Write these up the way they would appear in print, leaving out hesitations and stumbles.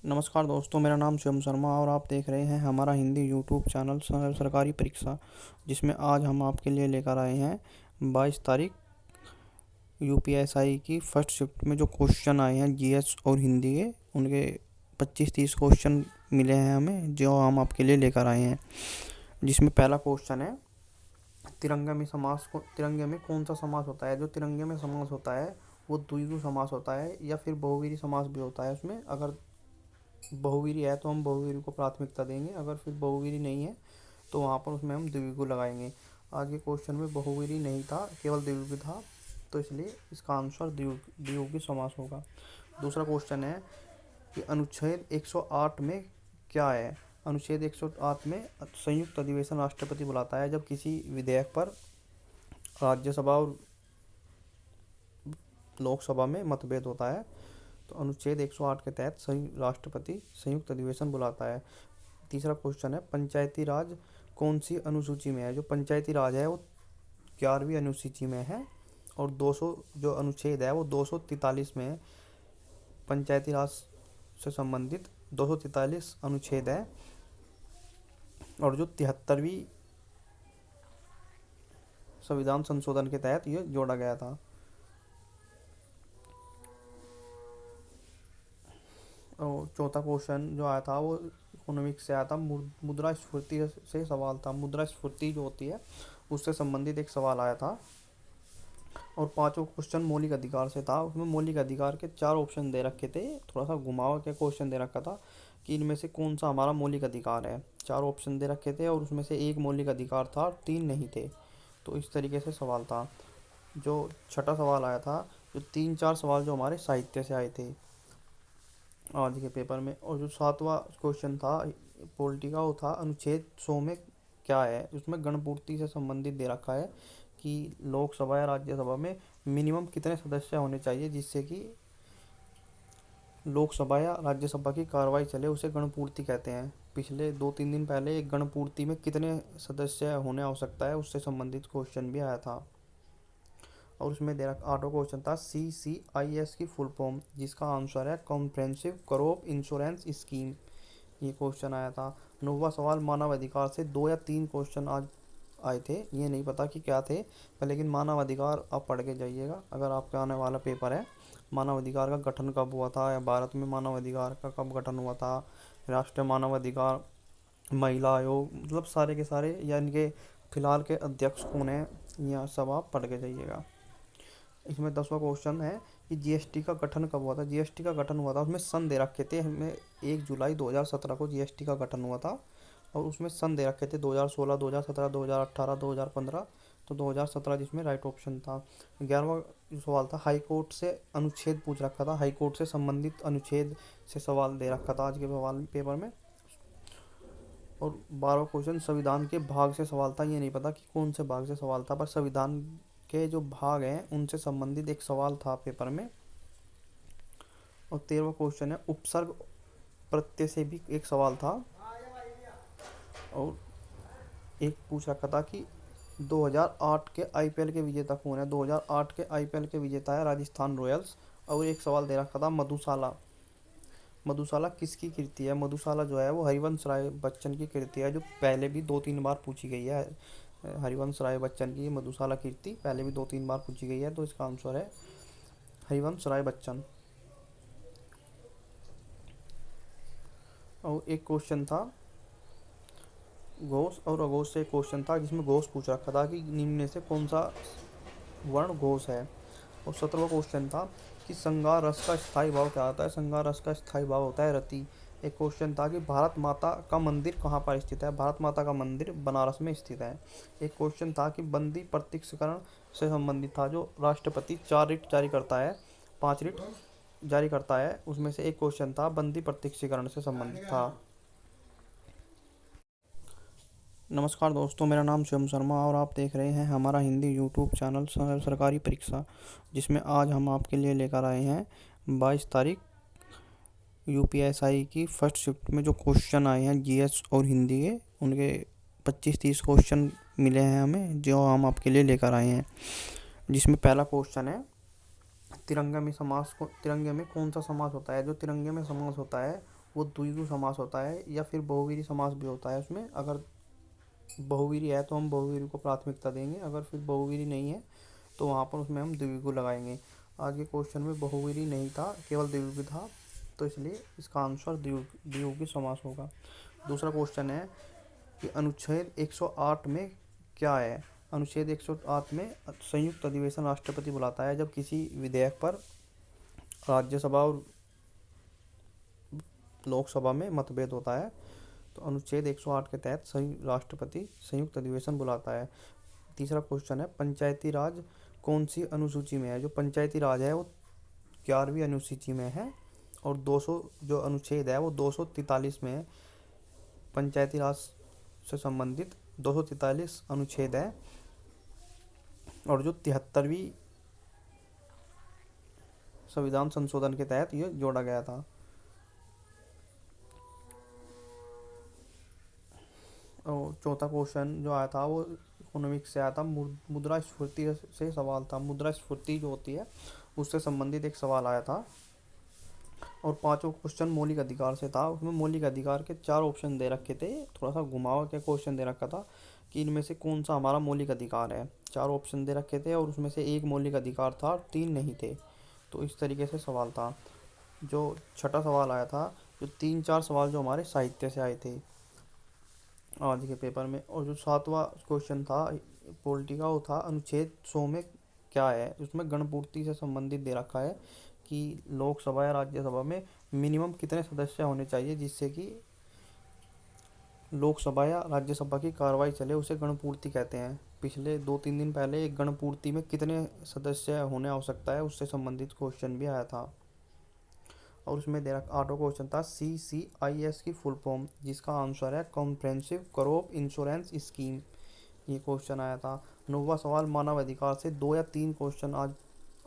नमस्कार दोस्तों, मेरा नाम शिवम शर्मा और आप देख रहे हैं हमारा हिंदी यूट्यूब चैनल सरकारी परीक्षा, जिसमें आज हम आपके लिए लेकर आए हैं 22 तारीख यूपीएसआई की फर्स्ट शिफ्ट में जो क्वेश्चन आए हैं जीएस और हिंदी के, उनके 25-30 क्वेश्चन मिले हैं हमें, जो हम आपके लिए लेकर आए हैं। जिसमें पहला क्वेश्चन है, तिरंगे में कौन सा समास होता है। जो तिरंगे में समास होता है वो द्विगु समास होता है या फिर बहुवीरी समास भी होता है। उसमें अगर बहुवीरी है तो हम बहुवीरी को प्राथमिकता देंगे, अगर फिर बहुवीरी नहीं है तो वहाँ पर उसमें हम द्विगु लगाएंगे। आज के क्वेश्चन में बहुवीरी नहीं था, केवल द्विगु था, तो इसलिए इसका आंसर द्विगु समास होगा। दूसरा क्वेश्चन है कि अनुच्छेद 108 में क्या है। अनुच्छेद 108 में संयुक्त अधिवेशन राष्ट्रपति बुलाता है जब किसी विधेयक पर राज्यसभा और लोकसभा में मतभेद होता है, तो अनुच्छेद 108 के तहत राष्ट्रपति संयुक्त अधिवेशन बुलाता है। तीसरा क्वेश्चन है, पंचायती राज कौन सी अनुसूची में है। जो पंचायती राज है वो 11वीं अनुसूची में है और 200 जो अनुच्छेद है वो 243 में है। पंचायती राज से संबंधित 243 अनुच्छेद है और जो 73वीं संविधान संशोधन के तहत ये जोड़ा गया था। और चौथा क्वेश्चन जो आया था वो इकोनॉमिक्स से आया था, मुद्रास्फीति से सवाल था। मुद्रास्फीति जो होती है उससे संबंधित एक सवाल आया था। और पांचों क्वेश्चन मौलिक अधिकार से था। उसमें मौलिक अधिकार के 4 ऑप्शन दे रखे थे, थोड़ा सा घुमाव के क्वेश्चन दे रखा था कि इनमें से कौन सा हमारा मौलिक अधिकार है। 4 ऑप्शन दे रखे थे और उसमें से एक मौलिक अधिकार था और 3 नहीं थे, तो इस तरीके से सवाल था। जो छठा सवाल आया था, जो 3-4 सवाल जो हमारे साहित्य से आए थे आज के पेपर में। और जो 7वां क्वेश्चन था पॉलिटी का, वो था अनुच्छेद 100 में क्या है। उसमें गणपूर्ति से संबंधित दे रखा है कि लोकसभा या राज्यसभा में मिनिमम कितने सदस्य होने चाहिए जिससे कि लोकसभा या राज्यसभा की कार्रवाई चले, उसे गणपूर्ति कहते हैं। पिछले 2-3 दिन पहले एक गणपूर्ति में कितने सदस्य होने आवश्यकता है उससे संबंधित क्वेश्चन भी आया था। और उसमें दे रखा 8वां क्वेश्चन था CCIS की फुल फॉर्म, जिसका आंसर है कॉम्प्रिहेंसिव क्रॉप इंश्योरेंस स्कीम। ये क्वेश्चन आया था। 9वां सवाल मानव अधिकार से 2 या 3 क्वेश्चन आज आए थे, ये नहीं पता कि क्या थे, पर लेकिन मानव अधिकार आप पढ़ के जाइएगा अगर आपका आने वाला पेपर है। मानव अधिकार का गठन कब हुआ था, या भारत में मानव अधिकार का कब गठन हुआ था, राष्ट्रीय मानव अधिकार, महिला आयोग, मतलब सारे के सारे, या इनके फिलहाल के अध्यक्ष कौन है, यह सब आप पढ़ के जाइएगा। इसमें 10वां क्वेश्चन है कि जीएसटी का गठन कब हुआ था। जीएसटी का गठन हुआ था, उसमें सन दे रखे थे हमें 1 जुलाई 2017 को जीएसटी का गठन हुआ था। और उसमें सन दे रखे थे 2016, 2017, 2018, 2015, तो 2017 जिसमें राइट ऑप्शन था। 11वां सवाल था, हाई कोर्ट से अनुच्छेद पूछ रखा था। हाई कोर्ट से संबंधित अनुच्छेद से सवाल दे रखा था आज के सवाल पेपर में। और 12वां क्वेश्चन संविधान के भाग से सवाल था। ये नहीं पता कि कौन से भाग से सवाल था, पर संविधान के जो भाग हैं उनसे संबंधित एक सवाल था पेपर में। और 13वां क्वेश्चन है उपसर्ग प्रत्यय से भी एक सवाल था। और एक पूछ रखा था कि 2008 के आईपीएल के विजेता कौन है। 2008 के आईपीएल के विजेता है राजस्थान रॉयल्स। और एक सवाल दे रखा था मधुशाला। मधुशाला किसकी कृति है। मधुशाला जो है वो हरिवंश राय बच्चन की कृति है, जो पहले भी 2-3 बार पूछी गई है। हरिवंश राय बच्चन की मधुशाला कीर्ति पहले भी 2-3 बार पूछी गई है, तो इसका आंसर है हरिवंश राय बच्चन। और एक क्वेश्चन था घोष और अघोष से क्वेश्चन था, जिसमें घोष पूछ रखा था कि निम्न में से कौन सा वर्ण घोष है। और 17वां क्वेश्चन था कि श्रृंगार रस का स्थायी भाव क्या होता है। श्रृंगार रस का स्थायी भाव होता है रति। एक क्वेश्चन था कि भारत माता का मंदिर कहाँ पर स्थित है। भारत माता का मंदिर बनारस में स्थित है। एक क्वेश्चन था कि बंदी प्रत्यक्षीकरण से संबंधित था। जो राष्ट्रपति 4 रिट जारी करता है, 5 रिट जारी करता है, उसमें से एक क्वेश्चन था बंदी प्रत्यक्षीकरण से संबंधित था। नमस्कार दोस्तों, मेरा नाम शिवम शर्मा और आप देख रहे हैं हमारा हिंदी यूट्यूब चैनल सरकारी परीक्षा, जिसमें आज हम आपके लिए लेकर आए हैं 22 तारीख यूपीएसआई की फर्स्ट शिफ्ट में जो क्वेश्चन आए हैं जीएस और हिंदी के, उनके 25-30 क्वेश्चन मिले हैं हमें, जो हम आपके लिए लेकर आए हैं। जिसमें पहला क्वेश्चन है, तिरंगे में कौन सा समास होता है। जो तिरंगे में समास होता है वो द्विगु समास होता है या फिर बहुवीरी समास भी होता है। उसमें अगर बहुवीरी है तो हम बहुवीरी को प्राथमिकता देंगे, अगर फिर बहुवीरी नहीं है तो वहाँ पर उसमें हम द्विगु लगाएंगे। आज के क्वेश्चन में बहुवीरी नहीं था, केवल द्विगु था, तो इसलिए इसका आंसर द्विगु समास होगा। दूसरा क्वेश्चन है कि अनुच्छेद 108 में क्या है। अनुच्छेद 108 में संयुक्त अधिवेशन राष्ट्रपति बुलाता है जब किसी विधेयक पर राज्यसभा और लोकसभा में मतभेद होता है, तो अनुच्छेद 108 के तहत राष्ट्रपति संयुक्त अधिवेशन बुलाता है। तीसरा क्वेश्चन है पंचायती राज कौन सी अनुसूची में है। जो पंचायती राज है वो 11वीं अनुसूची में है और 200 जो अनुच्छेद है वो 243 में है। पंचायती राज से संबंधित 243 अनुच्छेद है और जो 73वीं संविधान संशोधन के तहत ये जोड़ा गया था। और चौथा क्वेश्चन जो आया था वो इकोनॉमिक्स से आया था, मुद्रास्फीति से सवाल था। मुद्रास्फीति जो होती है उससे संबंधित एक सवाल आया था। और पांचवा क्वेश्चन मौलिक अधिकार से था। उसमें मौलिक अधिकार के 4 ऑप्शन दे रखे थे, थोड़ा सा घुमाव के क्वेश्चन दे रखा था कि इनमें से कौन सा हमारा मौलिक अधिकार है। 4 ऑप्शन दे रखे थे और उसमें से एक मौलिक अधिकार था और 3 नहीं थे, तो इस तरीके से सवाल था। जो छठा सवाल आया था, जो 3-4 सवाल जो हमारे साहित्य से आए थे आज के पेपर में। और जो 7वां क्वेश्चन था पॉलिटी का, वो था अनुच्छेद 100 में क्या है। उसमें गणपूर्ति से संबंधित दे रखा है कि लोकसभा या राज्यसभा में मिनिमम कितने सदस्य होने चाहिए जिससे कि लोकसभा या राज्यसभा की कार्रवाई चले, उसे गणपूर्ति कहते हैं। पिछले 2-3 दिन पहले एक गणपूर्ति में कितने सदस्य होने आवश्यकता है उससे संबंधित क्वेश्चन भी आया था। और उसमें दे रखा 8वां क्वेश्चन था CCIS की फुल फॉर्म, जिसका आंसर है कॉम्प्रिहेंसिव क्रॉप इंश्योरेंस स्कीम। ये क्वेश्चन आया था। 9वां सवाल मानव अधिकार से 2 या 3 क्वेश्चन आज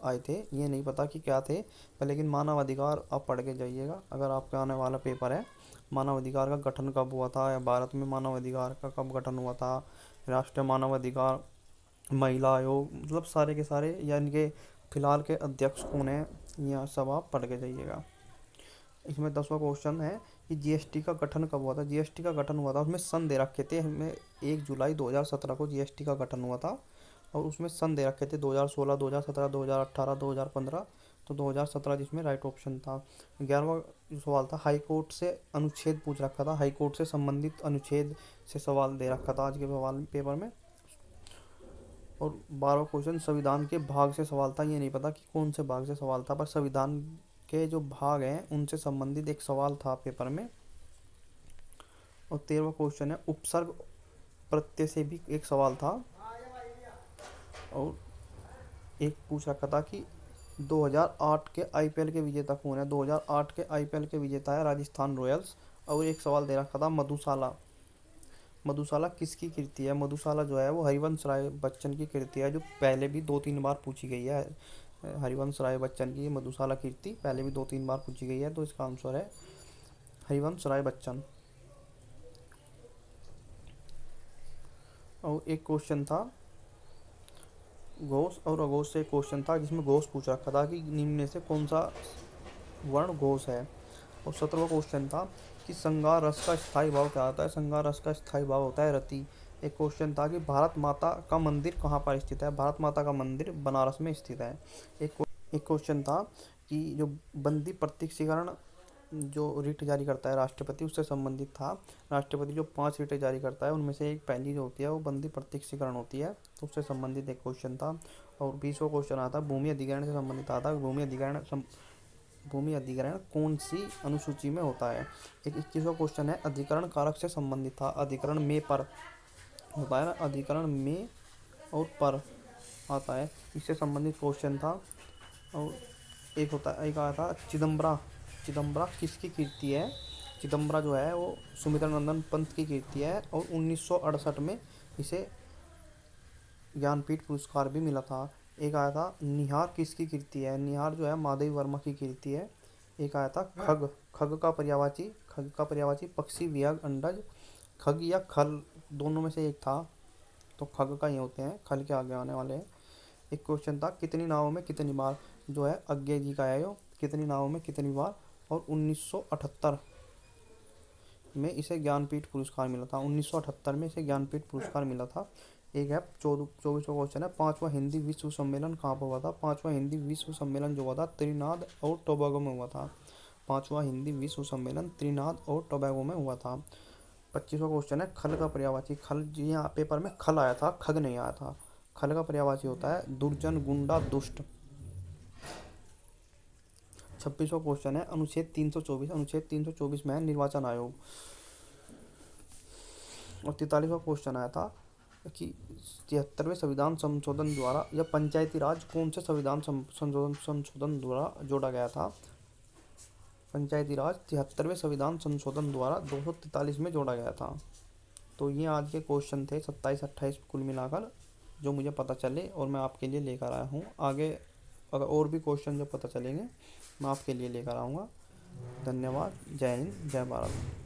आए थे, ये नहीं पता कि क्या थे पर लेकिन मानव अधिकार आप पढ़ के जाइएगा अगर आपका आने वाला पेपर है। मानव अधिकार का गठन कब हुआ था, या भारत में मानव अधिकार का कब गठन हुआ था, राष्ट्रीय मानव अधिकार, महिला आयोग, मतलब सारे के सारे, या इनके फिलहाल के अध्यक्ष कौन है, यह सब आप पढ़ के जाइएगा। इसमें 10वां क्वेश्चन है कि जीएसटी का गठन कब हुआ था। जीएसटी का गठन हुआ था, उसमें सन दे रखे थे हमें 1 जुलाई 2017 को जीएसटी का गठन हुआ था और उसमें सन दे रखे थे 2016, 2017, 2018, 2015, तो 2017 जिसमें राइट ऑप्शन था। 11वां सवाल था हाई कोर्ट से अनुच्छेद पूछ रखा था, हाई कोर्ट से संबंधित अनुच्छेद से सवाल दे रखा था आज के सवाल पेपर में। और 12वां क्वेश्चन संविधान के भाग से सवाल था, ये नहीं पता कि कौन से भाग से सवाल था पर संविधान के जो भाग हैं उनसे संबंधित एक सवाल था पेपर में। और 13वां क्वेश्चन है उपसर्ग प्रत्यय से भी एक सवाल था। और एक पूछ रखा था कि 2008 के आईपीएल के विजेता कौन है। 2008 के आईपीएल के विजेता है राजस्थान रॉयल्स। और एक सवाल दे रखा था मधुशाला, मधुशाला किसकी कृति है। मधुशाला जो है वो हरिवंश राय बच्चन की कृति है, जो पहले भी 2-3 बार पूछी गई है। हरिवंश राय बच्चन की मधुशाला कीर्ति पहले भी 2-3 बार पूछी गई है, तो इसका आंसर है हरिवंश राय बच्चन। और एक क्वेश्चन था घोष और अघोष से क्वेश्चन था, जिसमें घोष पूछ रखा था कि निम्न में से कौन सा वर्ण घोष है। और 17वां क्वेश्चन था कि श्रृंगार रस का स्थायी भाव क्या होता है। श्रृंगार रस का स्थायी भाव होता है रति। एक क्वेश्चन था कि भारत माता का मंदिर कहाँ पर स्थित है। भारत माता का मंदिर बनारस में स्थित है। एक क्वेश्चन था कि जो बंदी प्रत्यक्षीकरण जो रिट जारी करता है राष्ट्रपति, उससे संबंधित था। राष्ट्रपति जो 5 रिटें जारी करता है उनमें से एक पहली जो होती है वो बंदी प्रत्यक्षीकरण होती है, तो उससे संबंधित एक क्वेश्चन था। और 20वां क्वेश्चन आता भूमि अधिग्रहण से संबंधित आता। भूमि अधिग्रहण कौन सी अनुसूची में होता है। एक 21वां क्वेश्चन है अधिकरण कारक से संबंधित था। अधिकरण में पर होता है ना, अधिकरण में और पर आता है, इससे संबंधित क्वेश्चन था। और एक आया था चिदम्बरा किसकी कीर्ति है। चिदम्बरा जो है वो सुमित्रानंदन पंत की कीर्ति है और 1968 में इसे ज्ञानपीठ पुरस्कार भी मिला था। एक आया था निहार किसकी कीर्ति है। निहार जो है माधवी वर्मा की कीर्ति है। एक आया था खग का पर्यायवाची पक्षी विहग अंडज। खग या खल दोनों में से एक था, तो खग का ही होते हैं, खल के आगे आने वाले हैं। एक क्वेश्चन था कितनी नावों में कितनी बार, जो है अज्ञे जी का है यो, कितनी नावों में कितनी बार। और 1978 में इसे ज्ञानपीठ पुरस्कार मिला था। 1978 में इसे ज्ञानपीठ पुरस्कार मिला था। एक है 24वां क्वेश्चन है, पांचवा हिंदी विश्व सम्मेलन कहाँ पर हुआ था? पांचवा हिंदी विश्व सम्मेलन जो हुआ था त्रिनाद और टोबैगो में हुआ था। पांचवा हिंदी विश्व सम्मेलन त्रिनाद और टोबैगो में हुआ था। 25वां क्वेश्चन है, खल का पर्यायवाची। खल जी, यहाँ पेपर में खल आया था, खग नहीं आया था। खल का पर्यायवाची होता है दुर्जन, गुंडा, दुष्ट। 26वां क्वेश्चन है, अनुच्छेद 324। अनुच्छेद 324 में है निर्वाचन आयोग। और 43वां क्वेश्चन आया था कि 73वें संविधान संशोधन द्वारा या पंचायती राज कौन से संविधान संशोधन द्वारा जोड़ा गया था? पंचायती राज 73वें संविधान संशोधन द्वारा 243 में जोड़ा गया था। तो ये आज के क्वेश्चन थे 27-28 कुल मिलाकर, जो मुझे पता चले और मैं आपके लिए लेकर आया हूँ। आगे अगर और भी क्वेश्चन जो पता चलेंगे मैं आपके लिए लेकर आऊँगा। धन्यवाद। जय हिंद, जय भारत।